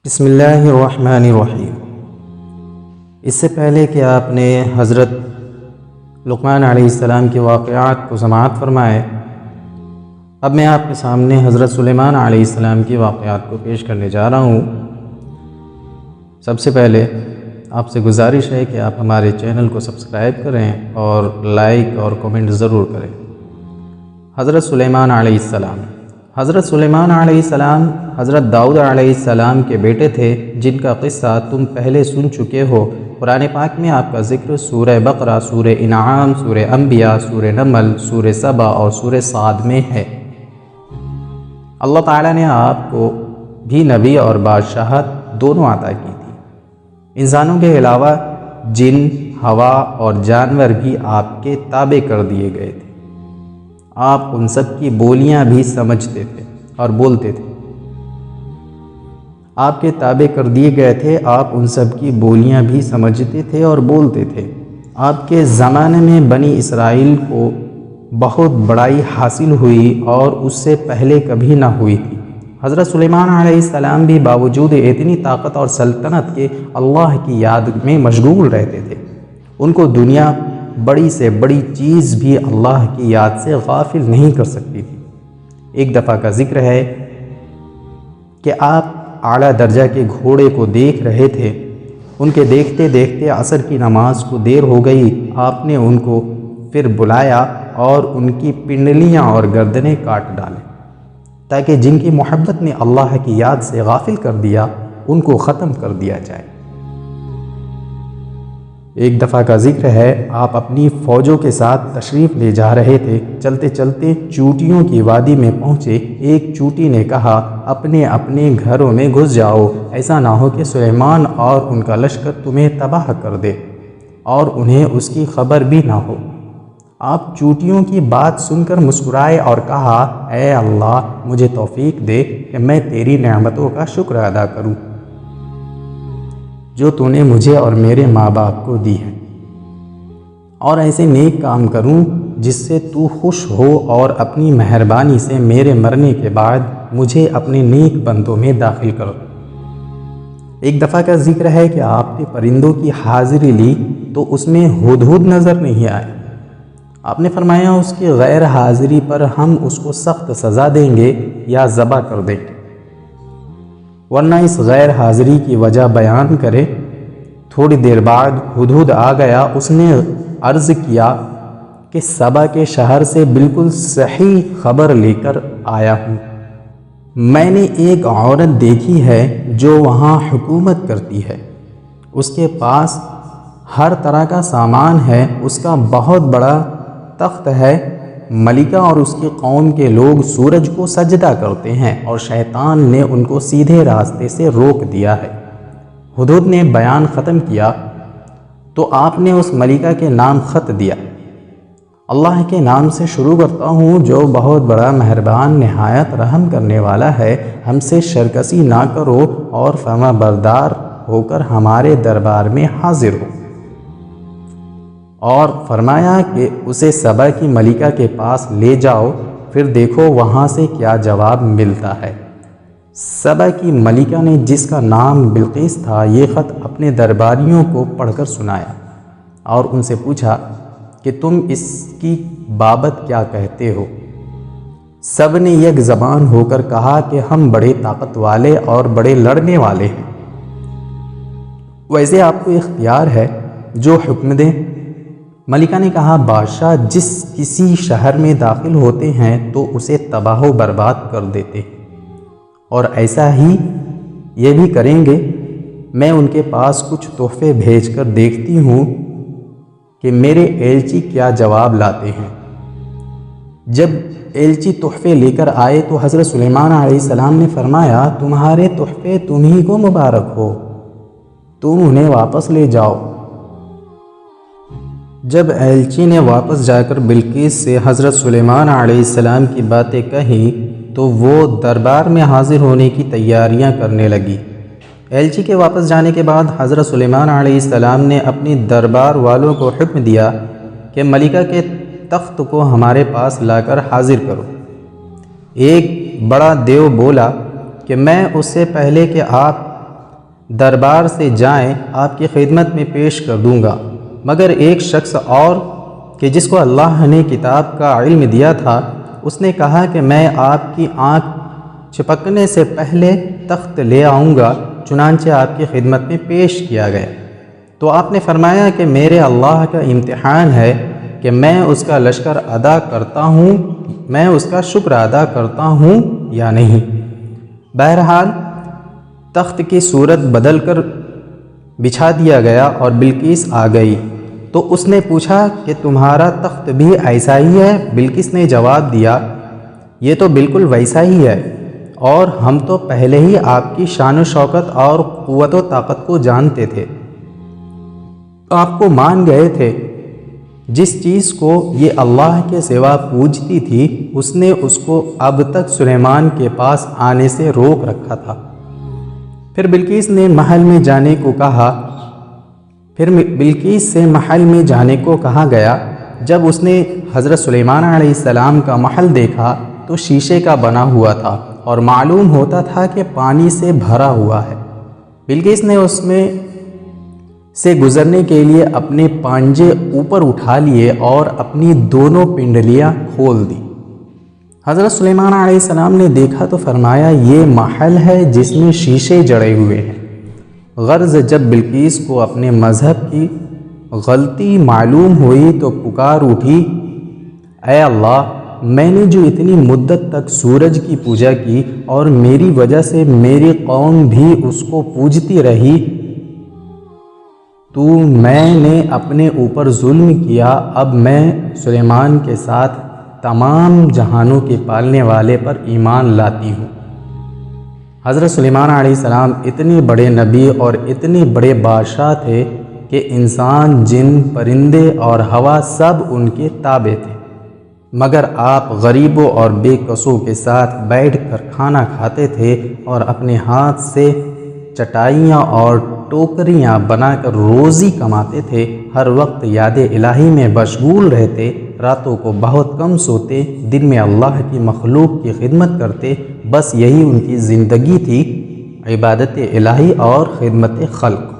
بسم اللہ الرحمن الرحیم۔ اس سے پہلے کہ آپ نے حضرت لقمان علیہ السلام کے واقعات کو سماعت فرمائے، اب میں آپ کے سامنے حضرت سلیمان علیہ السلام کے واقعات کو پیش کرنے جا رہا ہوں۔ سب سے پہلے آپ سے گزارش ہے کہ آپ ہمارے چینل کو سبسکرائب کریں اور لائک اور کمنٹ ضرور کریں۔ حضرت سلیمان علیہ السلام۔ حضرت سلیمان علیہ السلام حضرت داؤد علیہ السلام کے بیٹے تھے، جن کا قصہ تم پہلے سن چکے ہو۔ قرآن پاک میں آپ کا ذکر سورہ بقرہ، سورہ انعام، سورہ انبیاء، سورہ نمل، سورہ سبا اور سورہ صاد میں ہے۔ اللہ تعالیٰ نے آپ کو بھی نبی اور بادشاہت دونوں عطا کی تھی۔ انسانوں کے علاوہ جن، ہوا اور جانور بھی آپ کے تابع کر دیے گئے تھے۔ آپ ان سب کی بولیاں بھی سمجھتے تھے اور بولتے تھے۔ آپ کے تابع کر دیے گئے تھے، آپ ان سب کی بولیاں بھی سمجھتے تھے اور بولتے تھے۔ آپ کے زمانے میں بنی اسرائیل کو بہت بڑائی حاصل ہوئی اور اس سے پہلے کبھی نہ ہوئی تھی۔ حضرت سلیمان علیہ السلام بھی باوجود اتنی طاقت اور سلطنت کے اللہ کی یاد میں مشغول رہتے تھے۔ ان کو دنیا بڑی سے بڑی چیز بھی اللہ کی یاد سے غافل نہیں کر سکتی تھی۔ ایک دفعہ کا ذکر ہے کہ آپ اعلیٰ درجہ کے گھوڑے کو دیکھ رہے تھے۔ ان کے دیکھتے دیکھتے عصر کی نماز کو دیر ہو گئی۔ آپ نے ان کو پھر بلایا اور ان کی پنڈلیاں اور گردنیں کاٹ ڈالیں، تاکہ جن کی محبت نے اللہ کی یاد سے غافل کر دیا، ان کو ختم کر دیا جائے۔ ایک دفعہ کا ذکر ہے، آپ اپنی فوجوں کے ساتھ تشریف لے جا رہے تھے۔ چلتے چلتے چوٹیوں کی وادی میں پہنچے۔ ایک چوٹی نے کہا، اپنے اپنے گھروں میں گھس جاؤ، ایسا نہ ہو کہ سلیمان اور ان کا لشکر تمہیں تباہ کر دے اور انہیں اس کی خبر بھی نہ ہو۔ آپ چوٹیوں کی بات سن کر مسکرائے اور کہا، اے اللہ، مجھے توفیق دے کہ میں تیری نعمتوں کا شکر ادا کروں جو تو نے مجھے اور میرے ماں باپ کو دی ہے، اور ایسے نیک کام کروں جس سے تو خوش ہو، اور اپنی مہربانی سے میرے مرنے کے بعد مجھے اپنے نیک بندوں میں داخل کر۔ ایک دفعہ کا ذکر ہے کہ آپ نے پرندوں کی حاضری لی تو اس میں ہدہد نظر نہیں آئے۔ آپ نے فرمایا، اس کی غیر حاضری پر ہم اس کو سخت سزا دیں گے یا ذبح کر دیں گے، ورنہ اس غیر حاضری کی وجہ بیان کرے۔ تھوڑی دیر بعد ہدہد آ گیا۔ اس نے عرض کیا کہ سبا کے شہر سے بالکل صحیح خبر لے کر آیا ہوں۔ میں نے ایک عورت دیکھی ہے جو وہاں حکومت کرتی ہے۔ اس کے پاس ہر طرح کا سامان ہے، اس کا بہت بڑا تخت ہے۔ ملکہ اور اس کی قوم کے لوگ سورج کو سجدہ کرتے ہیں، اور شیطان نے ان کو سیدھے راستے سے روک دیا ہے۔ ہدہد نے بیان ختم کیا تو آپ نے اس ملکہ کے نام خط دیا، اللہ کے نام سے شروع کرتا ہوں جو بہت بڑا مہربان نہایت رحم کرنے والا ہے۔ ہم سے شرکسی نہ کرو اور فرما بردار ہو کر ہمارے دربار میں حاضر ہو۔ اور فرمایا کہ اسے سبا کی ملکہ کے پاس لے جاؤ، پھر دیکھو وہاں سے کیا جواب ملتا ہے۔ سبا کی ملکہ نے، جس کا نام بلقیس تھا، یہ خط اپنے درباریوں کو پڑھ کر سنایا اور ان سے پوچھا کہ تم اس کی بابت کیا کہتے ہو؟ سب نے یک زبان ہو کر کہا کہ ہم بڑے طاقت والے اور بڑے لڑنے والے ہیں، ویسے آپ کو اختیار ہے، جو حکم دیں۔ ملکہ نے کہا، بادشاہ جس کسی شہر میں داخل ہوتے ہیں تو اسے تباہ و برباد کر دیتے ہیں، اور ایسا ہی یہ بھی کریں گے۔ میں ان کے پاس کچھ تحفے بھیج کر دیکھتی ہوں کہ میرے ایلچی کیا جواب لاتے ہیں۔ جب ایلچی تحفے لے کر آئے تو حضرت سلیمان علیہ السلام نے فرمایا، تمہارے تحفے تمہیں کو مبارک ہو، تم انہیں واپس لے جاؤ۔ جب ایلچی نے واپس جا کر بلقیس سے حضرت سلیمان علیہ السلام کی باتیں کہیں تو وہ دربار میں حاضر ہونے کی تیاریاں کرنے لگی۔ ایلچی کے واپس جانے کے بعد حضرت سلیمان علیہ السلام نے اپنی دربار والوں کو حکم دیا کہ ملکہ کے تخت کو ہمارے پاس لا کر حاضر کرو۔ ایک بڑا دیو بولا کہ میں اس سے پہلے کہ آپ دربار سے جائیں، آپ کی خدمت میں پیش کر دوں گا۔ مگر ایک شخص اور کہ جس کو اللہ نے کتاب کا علم دیا تھا، اس نے کہا کہ میں آپ کی آنکھ چپکنے سے پہلے تخت لے آؤں گا۔ چنانچہ آپ کی خدمت میں پیش کیا گیا تو آپ نے فرمایا کہ میرے اللہ کا امتحان ہے کہ میں اس کا لشکر ادا کرتا ہوں، میں اس کا شکر ادا کرتا ہوں یا نہیں۔ بہرحال تخت کی صورت بدل کر بچھا دیا گیا اور بلقیس آ گئی تو اس نے پوچھا کہ تمہارا تخت بھی ایسا ہی ہے؟ بلقیس نے جواب دیا، یہ تو بالکل ویسا ہی ہے، اور ہم تو پہلے ہی آپ کی شان و شوکت اور قوت و طاقت کو جانتے تھے، تو آپ کو مان گئے تھے۔ جس چیز کو یہ اللہ کے سوا پوجتی تھی، اس نے اس کو اب تک سلیمان کے پاس آنے سے روک رکھا تھا۔ پھر بلقیس سے محل میں جانے کو کہا گیا۔ جب اس نے حضرت سلیمان علیہ السلام کا محل دیکھا تو شیشے کا بنا ہوا تھا اور معلوم ہوتا تھا کہ پانی سے بھرا ہوا ہے۔ بلقیس نے اس میں سے گزرنے کے لیے اپنے پانجے اوپر اٹھا لیے اور اپنی دونوں پنڈلیاں کھول دی۔ حضرت سلیمان علیہ السلام نے دیکھا تو فرمایا، یہ محل ہے جس میں شیشے جڑے ہوئے ہیں۔ غرض جب بلقیس کو اپنے مذہب کی غلطی معلوم ہوئی تو پکار اٹھی، اے اللہ، میں نے جو اتنی مدت تک سورج کی پوجا کی اور میری وجہ سے میری قوم بھی اس کو پوجتی رہی، تو میں نے اپنے اوپر ظلم کیا، اب میں سلیمان کے ساتھ تمام جہانوں کے پالنے والے پر ایمان لاتی ہوں۔ حضرت سلیمان علیہ السلام اتنے بڑے نبی اور اتنے بڑے بادشاہ تھے کہ انسان، جن، پرندے اور ہوا سب ان کے تابع تھے، مگر آپ غریبوں اور بے کسوں کے ساتھ بیٹھ کر کھانا کھاتے تھے اور اپنے ہاتھ سے چٹائیاں اور ٹوکریاں بنا کر روزی کماتے تھے، ہر وقت یاد الہی میں مشغول رہتے، راتوں کو بہت کم سوتے، دن میں اللہ کی مخلوق کی خدمت کرتے، بس یہی ان کی زندگی تھی، عبادت الہی اور خدمت خلق۔